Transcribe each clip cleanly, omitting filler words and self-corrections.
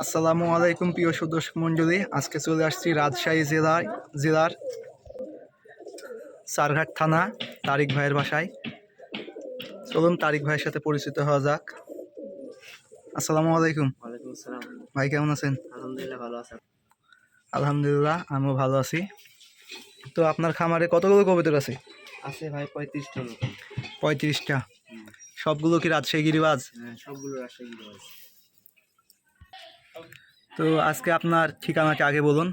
আসসালামু আলাইকুম প্রিয় সদস্য মণ্ডলী। আজকে চলে আসছি রাজশাহী জেলার চারঘাট থানা তারিক ভাইয়ের বাসায়। চলুন তারিক ভাইয়ের সাথে পরিচিত হওয়া যাক। আসসালামু আলাইকুম। ওয়ালাইকুম আসসালাম। ভাই কেমন আছেন? আলহামদুলিল্লাহ ভালো আছেন? আলহামদুলিল্লাহ আমিও ভালো আছি। তো আপনার খামারে কতগুলো কবুতর আছে? আছে ভাই 35টা মতো। 35টা। সবগুলো কি রাজশাহী গিরিবাজ? হ্যাঁ, সবগুলো রাজশাহী গিরিবাজ। তো আজকে আপনার ঠিকানাটা আগে বলুন,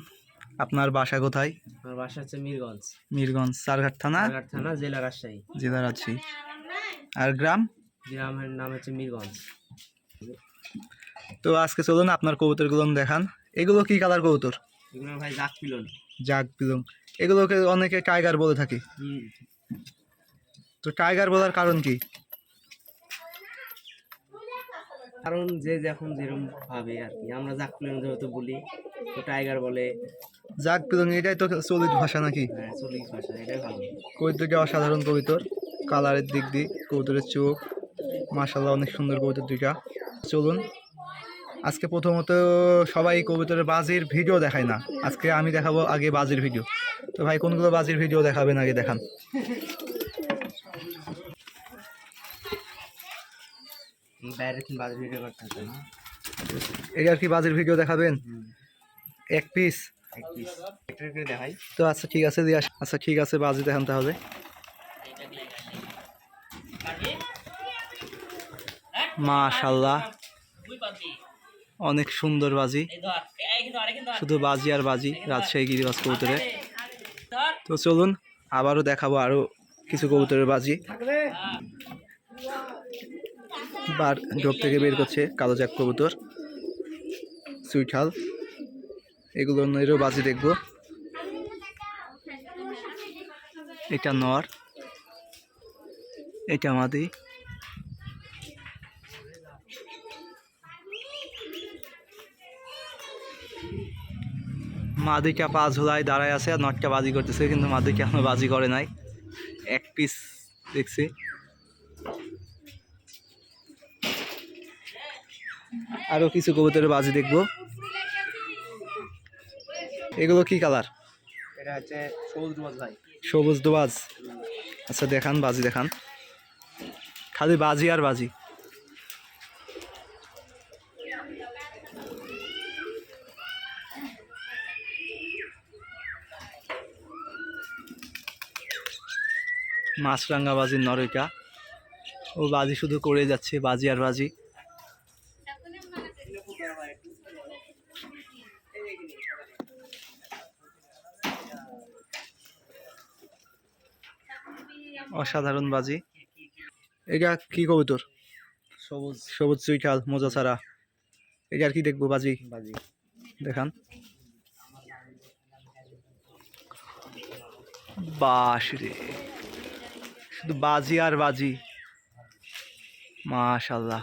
আপনার বাসা কোথায়? আমার বাসা হচ্ছে মিরগঞ্জ, মিরগঞ্জ, চারঘাট থানা, চারঘাট থানা, জেলা রাজশাহী। জেলা রাজশাহী। আর গ্রাম? গ্রামের নাম হচ্ছে মিরগঞ্জ। তো আজকে চলুন আপনার কবুতরগুলো দেখান। এগুলো কি কালার কবুতর? এগুলো ভাই জাক পিলন। জাগ পিলং। এগুলোকে অনেকে টাইগার বলে থাকে। তো টাইগার বলার কারণ কি? কারণ যে যখন যেরকম ভাবে আর কি, আমরা জাক পিলন যেহেতু বলি, তো টাইগার বলে। জাগ পিলং এটাই তো চলিত ভাষা নাকি? হ্যাঁ, চলিত ভাষা, এটাই ভালো। কবুতরটা অসাধারণ কবুতর, কালারের দিক দিয়ে কবুতরের চোখ মাশাআল্লাহ অনেক সুন্দর কবুতর দুইটা। চলুন আজকে প্রথমত সবাই কবুতরের বাজির ভিডিও দেখায় না, আজকে আমি দেখাবো আগে বাজির ভিডিও। তো ভাই কোনগুলো বাজির ভিডিও দেখাবেন আগে দেখান। বাইরে থেকে বাজার ভিডিও করতে হবে না, এই আর কি বাজির ভিডিও দেখাবেন? এক পিস এক পিস একটা করে দেখাই। তো আচ্ছা ঠিক আছে দিয়ে আচ্ছা ঠিক আছে, বাজি দেখান তাহলে। মাশাআল্লাহ অনেক সুন্দর বাজি, শুধু বাজি আর বাজি রাজশাহী গিরিবাজ কবুতরের। তো চলুন আবারও দেখাবো আরো কিছু কবুতরের বাজি। বার ঢোক থেকে বের করছে কালো জাক কবুতর, সুইঠাল, এগুলোরও বাজি দেখবো। এটা নর, এটা মাদি। মাদিটা পা ঝোলায় দাঁড়ায় আছে আর নটটা বাজি করতেছে, কিন্তু মাদিটা এখনো বাজি করে নাই, এক পিস দেখছি। আরো কিছু কবুতরের বাজি দেখবো। এগুলো কি কালার? এটা হচ্ছে সবুজ দোয়াজ ভাই। সবুজ দোয়াজ। আচ্ছা দেখান বাজি দেখান, খালি বাজি আর বাজি। মাছরাঙ্গা বাজির নরইটা, ও বাজি শুধু করে যাচ্ছে, বাজি আর বাজি। অসাধারণ বাজি। এটা কি কবুতর? সবুজ সবুজ চুইঠাল মোজা ছাড়া। এটা আর কি দেখবো বাজি বাজি দেখান। বাস রে, শুধু বাজি আর বাজি, মাশাআল্লাহ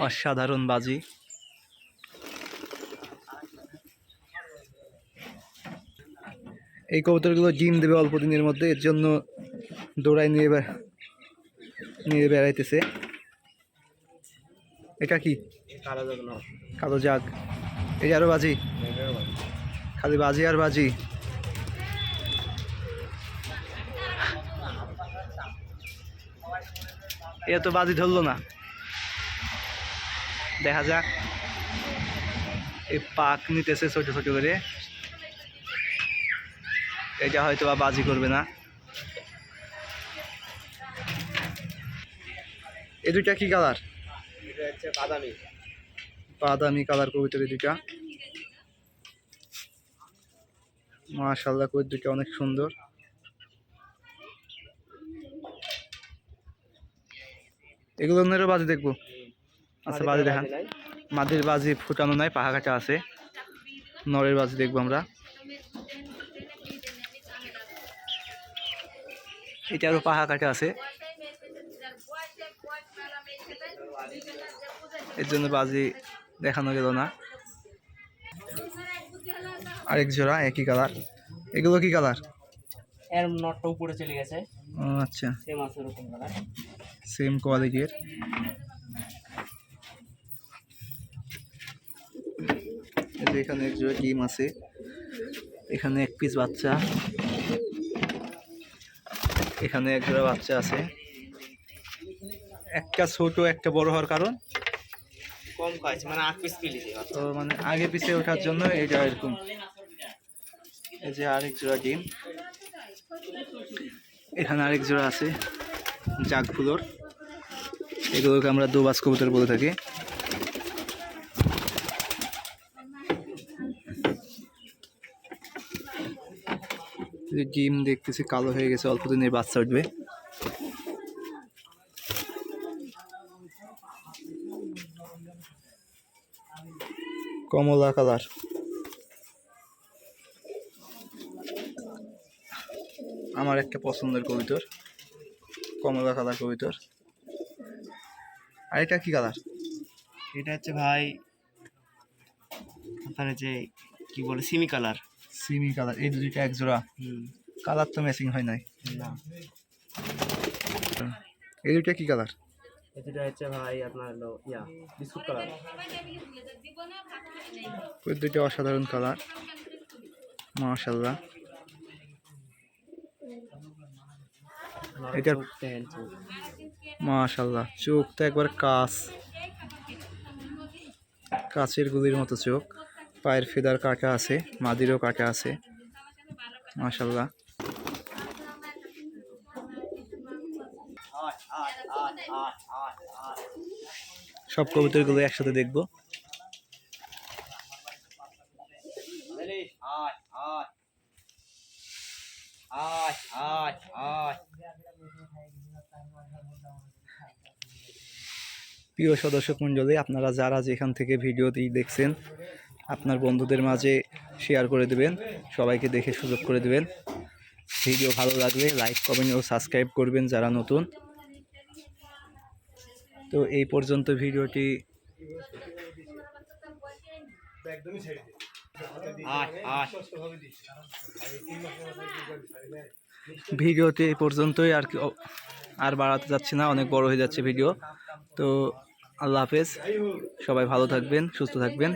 অসাধারণ বাজি। এই কবুতরগুলো ডিম দেবে অল্প দিনের মধ্যে, এর জন্য দৌড়ায় নিয়ে বেড়াইতেছে। এটা কি? কালো জাগ নর। কালো জাগ। এই আরো বাজি, খালি বাজি আর বাজি। এ তো বাজি ধরলো না, দেখা যাক। এই পাক নিতেছে ছোট ছোট করে, এটা হয়তো বা বাজি করবে না। এই দুইটা কি কালার? এটা হচ্ছে বাদামি। বাদামি কালার কবুতর এই দুইটা, মাশাআল্লাহ কবুতর দুইটা অনেক সুন্দর। এগুলো নেরও বাজি দেখবো। আচ্ছা বাজি দেখান। মাদির বাজি ফুটানো নাই, পাহা কাটা আছে। নরের বাজি দেখবো আমরা। এটারও পাহা কাটা আছে, এর জন্য বাজি দেখানো গেল না। আরেক জোড়া একই কালার। এগুলো কি কালার? এর নটটা উপরে চলে গেছে। আচ্ছা সেম আছে এরকম কালার, সেম কোয়ালিটির। যে এখানে এক জোড়া ডিম আছে, এখানে এক পিস বাচ্চা, এখানে এক জোড়া বাচ্চা আছে। একটা ছোট একটা বড় হওয়ার কারণ কম খাইছে মানে 8 পিস কিলিছে তো মানে আগে পিছে ওঠার জন্য এটা এরকম। এই যে আরেক জোড়া ডিম, এখানে আরেক জোড়া আছে জাগফুলোর, এগুলোকে আমরা দোবাজ কবুতর বলে থাকি। এই যে ডিম দেখতেছি কালো হয়ে গেছে, অল্প দিনের বাচ্চা উঠবে। কমলা কালার, আমার একটা পছন্দের কবুতর, কমলা কালার কবুতর। আর এটা কি কালার? এটা হচ্ছে ভাই আপনার যে কি বলে সিমি কালার। সিমি কালার। এই দুইটা এক জোড়া, কালার তো ম্যাচিং হয় নাই। না এই দুইটা কি কালার? এটা হচ্ছে ভাই আপনার হলো বিস্কুট কালার। ওই দুইটা অসাধারণ কালার, মাশাআল্লাহ। এটা মাশাআল্লাহ, চোখটা একবার কাচের গুলির মতো চোখ, পায়ের ফেদার কাটা আছে, মাদিরও কাটা আছে, মাশাআল্লাহ। সব কবুতরগুলো একসাথে দেখবো। প্রিয় দর্শক মণ্ডলী, আপনারা যারা যেখান থেকে ভিডিওটি দেখছেন আপনার বন্ধুদের মাঝে শেয়ার করে দেবেন, সবাইকে দেখে সুযোগ করে দেবেন। ভিডিও ভালো লাগলে লাইক কমেন্ট ও সাবস্ক্রাইব করবেন যারা নতুন। তো এই পর্যন্ত ভিডিওটি এই পর্যন্তই, আর বাড়াতে যাচ্ছি না, অনেক বড় হয়ে যাচ্ছে ভিডিও। তো আল্লাহ হাফেজ, সবাই ভালো থাকবেন, সুস্থ থাকবেন।